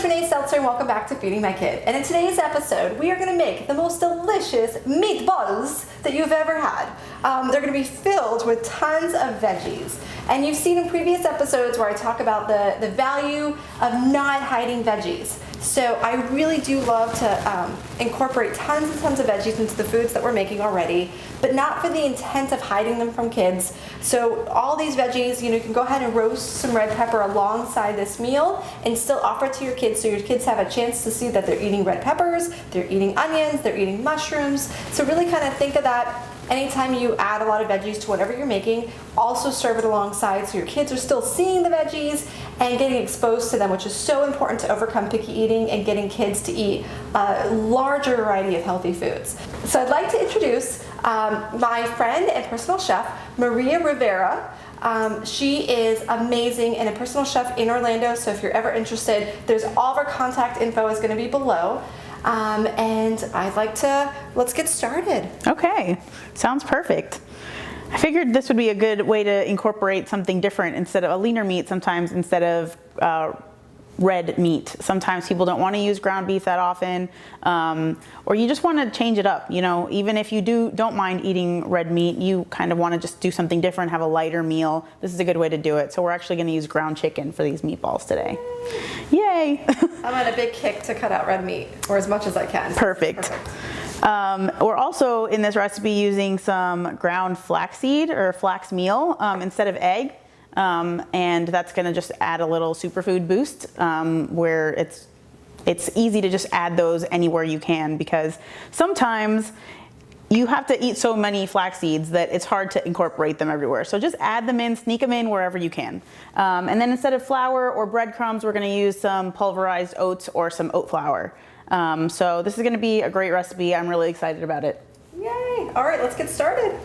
it's Renee Seltzer and welcome back to Feeding My Kid. And in today's episode, we are going to make the most delicious meatballs that you've ever had. They're going to be filled with tons of veggies. And you've seen in previous episodes where I talk about the value of not hiding veggies. So I really do love to incorporate tons and tons of veggies into the foods that we're making already, but not for the intent of hiding them from kids. So all these veggies, you can go ahead and roast some red pepper alongside this meal and still offer it to your kids so your kids have a chance to see that they're eating red peppers, they're eating onions, they're eating mushrooms. So really kind of think of that. Anytime you add a lot of veggies to whatever you're making, also serve it alongside so your kids are still seeing the veggies and getting exposed to them, which is so important to overcome picky eating and getting kids to eat a larger variety of healthy foods. So I'd like to introduce my friend and personal chef, Maria Rivera. She is amazing and a personal chef in Orlando, so if you're ever interested, there's all of our contact info is going to be below. And let's get started. Okay, sounds perfect. I figured this would be a good way to incorporate something different instead of a leaner meat sometimes instead of red meat. Sometimes people don't want to use ground beef that often, or you just want to change it up. Even if you don't mind eating red meat, you kind of want to just do something different, have a lighter meal. This is a good way to do it. So we're actually going to use ground chicken for these meatballs today. Yay! I'm on a big kick to cut out red meat, or as much as I can. Perfect. We're also in this recipe using some ground flaxseed or flax meal instead of egg. And that's going to just add a little superfood boost where it's easy to just add those anywhere you can, because sometimes you have to eat so many flax seeds that it's hard to incorporate them everywhere. So just add them in, sneak them in wherever you can. And then instead of flour or breadcrumbs, we're going to use some pulverized oats or some oat flour. So this is going to be a great recipe. I'm really excited about it. Yay! All right, let's get started.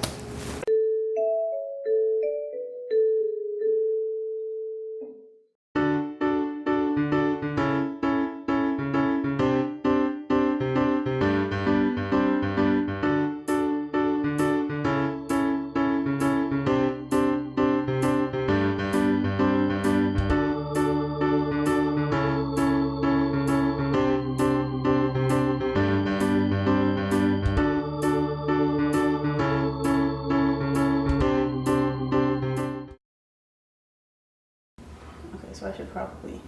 So I should probably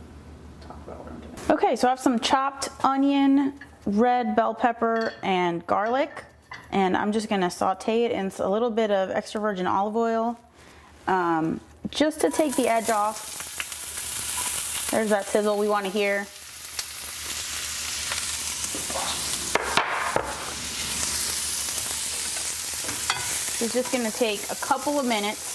talk about what I'm doing. Okay, so I have some chopped onion, red bell pepper, and garlic. And I'm just gonna saute it in a little bit of extra virgin olive oil, just to take the edge off. There's that sizzle we wanna hear. It's just gonna take a couple of minutes.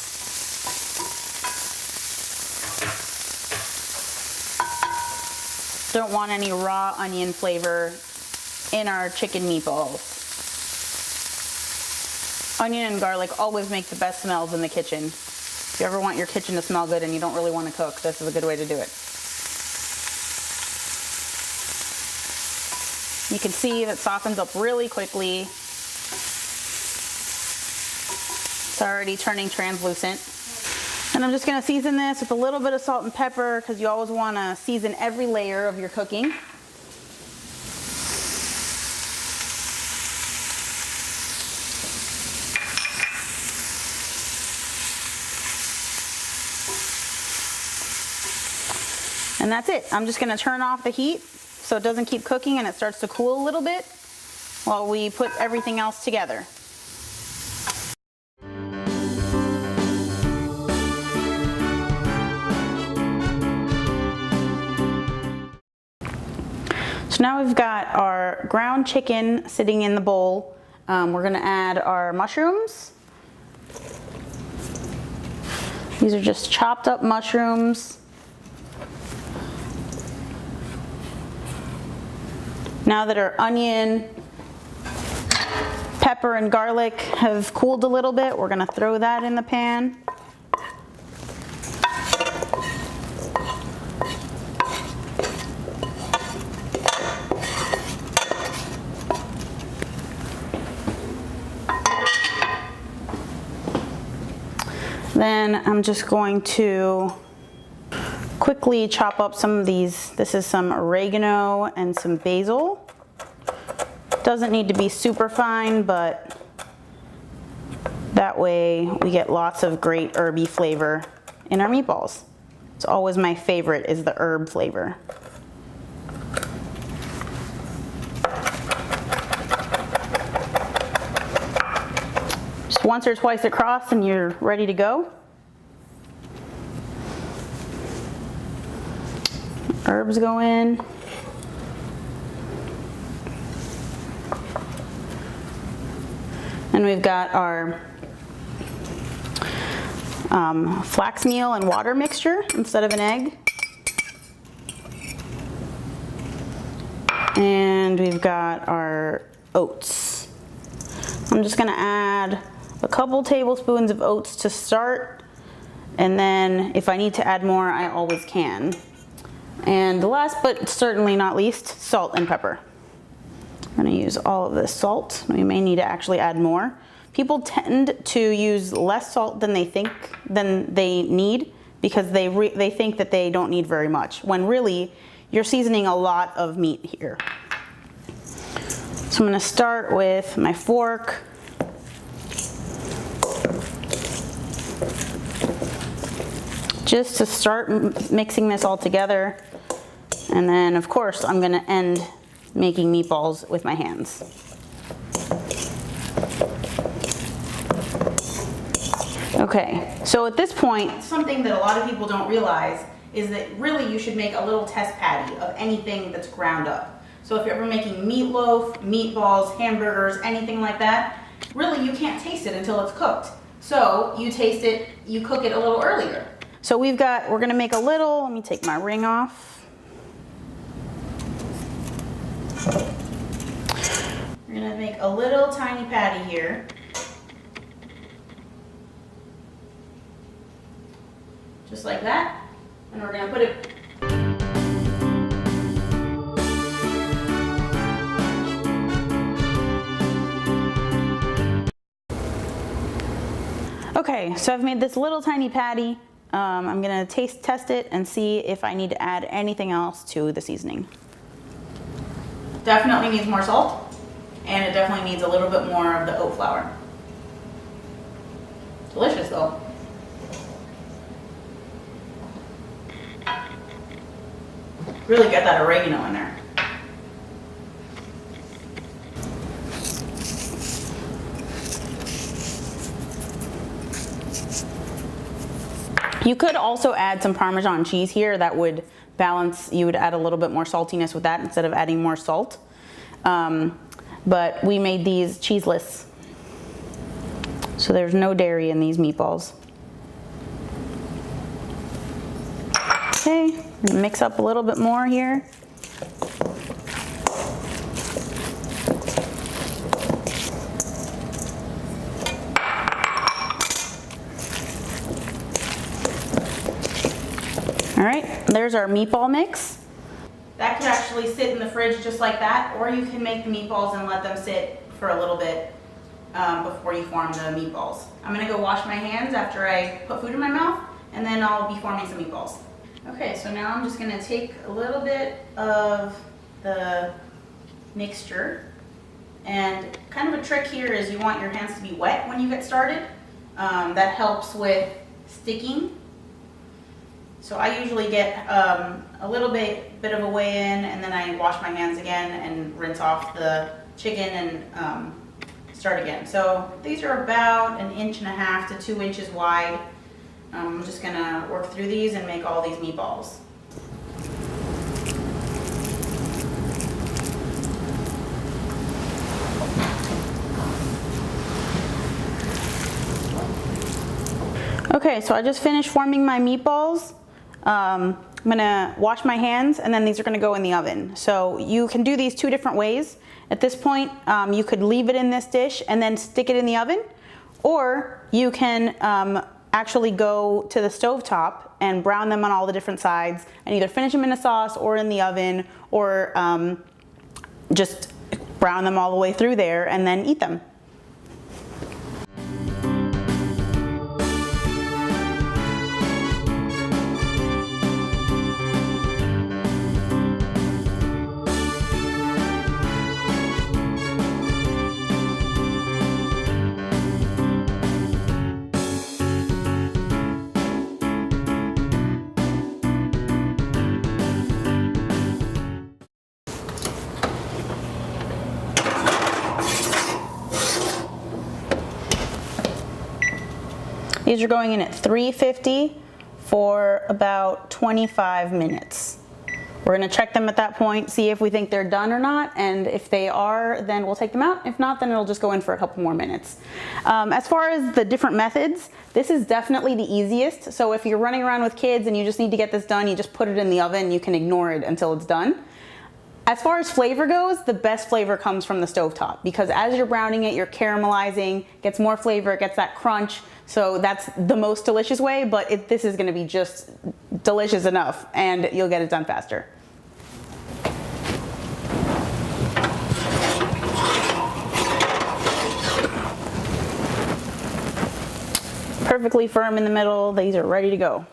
Don't want any raw onion flavor in our chicken meatballs. Onion and garlic always make the best smells in the kitchen. If you ever want your kitchen to smell good and you don't really want to cook, this is a good way to do it. You can see that softens up really quickly. It's already turning translucent. And I'm just going to season this with a little bit of salt and pepper, because you always want to season every layer of your cooking. And that's it. I'm just going to turn off the heat so it doesn't keep cooking and it starts to cool a little bit while we put everything else together. So now we've got our ground chicken sitting in the bowl. We're gonna add our mushrooms. These are just chopped up mushrooms. Now that our onion, pepper, and garlic have cooled a little bit, we're gonna throw that in the pan. Then I'm just going to quickly chop up some of these. This is some oregano and some basil. Doesn't need to be super fine, but that way we get lots of great herby flavor in our meatballs. It's always my favorite is the herb flavor. Just once or twice across and you're ready to go. Herbs go in. And we've got our flax meal and water mixture instead of an egg. And we've got our oats. I'm just gonna add a couple tablespoons of oats to start, and then if I need to add more, I always can. And last but certainly not least, salt and pepper. I'm gonna use all of this salt. We may need to actually add more. People tend to use less salt than they need because they think that they don't need very much, when really you're seasoning a lot of meat here. So I'm gonna start with my fork. Just to start mixing this all together. And then of course I'm gonna end making meatballs with my hands. Okay, so at this point, something that a lot of people don't realize is that really you should make a little test patty of anything that's ground up. So if you're ever making meatloaf, meatballs, hamburgers, anything like that, really you can't taste it until it's cooked. So you taste it, you cook it a little earlier. So we're gonna make a little, let me take my ring off. We're gonna make a little tiny patty here. Just like that. And we're gonna put it. Okay, so I've made this little tiny patty. I'm gonna test it and see if I need to add anything else to the seasoning. Definitely needs more salt, and it definitely needs a little bit more of the oat flour. Delicious though. Really get that oregano in there. You could also add some Parmesan cheese here. That would balance, you would add a little bit more saltiness with that instead of adding more salt. But we made these cheeseless. So there's no dairy in these meatballs. Okay, mix up a little bit more here. All right, there's our meatball mix. That could actually sit in the fridge just like that, or you can make the meatballs and let them sit for a little bit before you form the meatballs. I'm gonna go wash my hands after I put food in my mouth, and then I'll be forming some meatballs. Okay, so now I'm just gonna take a little bit of the mixture, and kind of a trick here is you want your hands to be wet when you get started. That helps with sticking. So I usually get a little bit of a weigh in, and then I wash my hands again and rinse off the chicken and start again. So these are about 1.5 to 2 inches wide. I'm just gonna work through these and make all these meatballs. Okay, so I just finished forming my meatballs. I'm gonna wash my hands, and then these are gonna go in the oven. So you can do these 2 different ways. At this point, you could leave it in this dish and then stick it in the oven, or you can actually go to the stovetop and brown them on all the different sides and either finish them in a sauce or in the oven, or just brown them all the way through there and then eat them. These are going in at 350 for about 25 minutes. We're gonna check them at that point, see if we think they're done or not, and if they are, then we'll take them out. If not, then it'll just go in for a couple more minutes. As far as the different methods, this is definitely the easiest. So if you're running around with kids and you just need to get this done, you just put it in the oven, you can ignore it until it's done. As far as flavor goes, the best flavor comes from the stovetop, because as you're browning it, you're caramelizing, gets more flavor, it gets that crunch. So that's the most delicious way, but this is gonna be just delicious enough and you'll get it done faster. Perfectly firm in the middle, these are ready to go.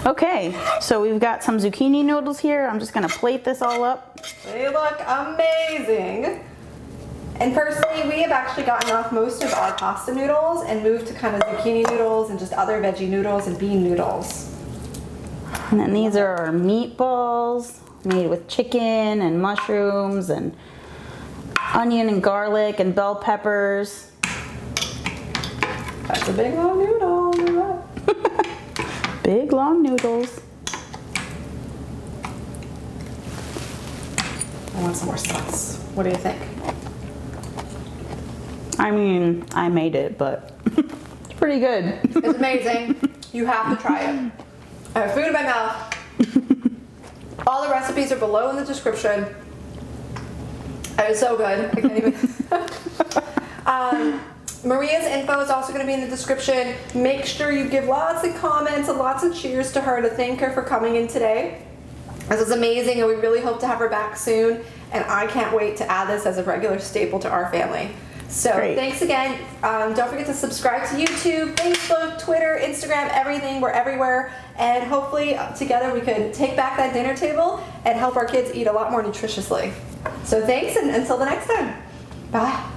Okay, so we've got some zucchini noodles here. I'm just gonna plate this all up. They look amazing. And personally, we have actually gotten off most of our pasta noodles and moved to kind of zucchini noodles and just other veggie noodles and bean noodles. And then these are our meatballs made with chicken and mushrooms and onion and garlic and bell peppers. That's a big long noodle. Big long noodles. I want some more sauce. What do you think? I mean, I made it, but it's pretty good. It's amazing. You have to try it. I have food in my mouth. All the recipes are below in the description. It is so good. I can't even. Maria's info is also going to be in the description. Make sure you give lots of comments and lots of cheers to her to thank her for coming in today. This was amazing, and we really hope to have her back soon. And I can't wait to add this as a regular staple to our family. So Great. Thanks again. Don't forget to subscribe to YouTube, Facebook, Twitter, Instagram, everything. We're everywhere. And hopefully together we could take back that dinner table and help our kids eat a lot more nutritiously. So thanks, and until the next time. Bye.